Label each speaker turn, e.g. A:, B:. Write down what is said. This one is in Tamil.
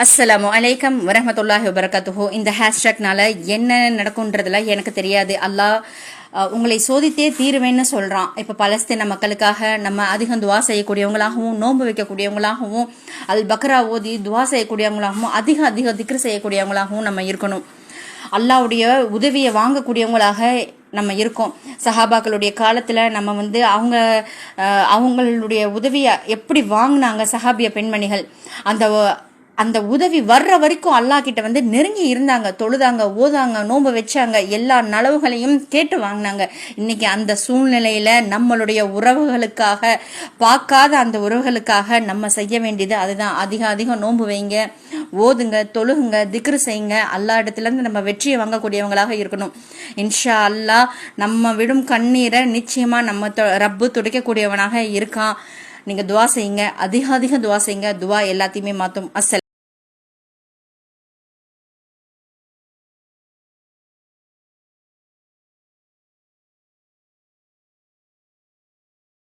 A: அஸ்ஸலாமு அலைக்கும் வரஹ்மத்துல்லாஹி வபரகாத்துஹு. இந்த ஹேஷ்டாக்னால என்ன நடக்கும்ன்றதுல எனக்கு தெரியாது. அல்லாஹ் உங்களை சோதித்தே தீருவேன்னு சொல்றான். இப்ப பலஸ்தீன மக்களுக்காக நம்ம அதிகம் துவா செய்யக்கூடியவங்களாகவும், நோன்பு வைக்கக்கூடியவங்களாகவும், அல் பக்ரா ஓதி துவா செய்யக்கூடியவங்களாகவும், அதிக திக்ர் செய்யக்கூடியவங்களாகவும் நம்ம இருக்கணும். அல்லாவுடைய உதவியை வாங்கக்கூடியவங்களாக நம்ம இருக்கோம். சஹாபாக்களுடைய காலத்துல நம்ம அவங்களுடைய உதவியை எப்படி வாங்கினாங்க சஹாபிய பெண்மணிகள், அந்த உதவி வர்ற வரைக்கும் அல்லாஹ் கிட்ட நெருங்கி இருந்தாங்க, தொழுதாங்க, ஓதாங்க, நோன்பு வச்சாங்க, எல்லா நலவுகளையும் கேட்டு வாங்கினாங்க. இன்னைக்கு அந்த சூழ்நிலையில நம்மளுடைய உறவுகளுக்காக, பார்க்காத அந்த உறவுகளுக்காக நம்ம செய்ய வேண்டியது அதுதான். அதிகம் நோன்பு வைங்க, ஓதுங்க, தொழுகுங்க, திக்ரு செய்யுங்க. அல்லா இடத்துல இருந்து நம்ம வெற்றியை வாங்கக்கூடியவங்களாக இருக்கணும். இன்ஷா அல்லாஹ் நம்ம விடும் கண்ணீரை நிச்சயமா நம்ம ரப்பு துடைக்கக்கூடியவனாக இருக்கான். நீங்க துவா செய்யுங்க, அதிக துவா செய்யுங்க. துவா எல்லாத்தையுமே மாத்தும். அஸ்ஸலாம்.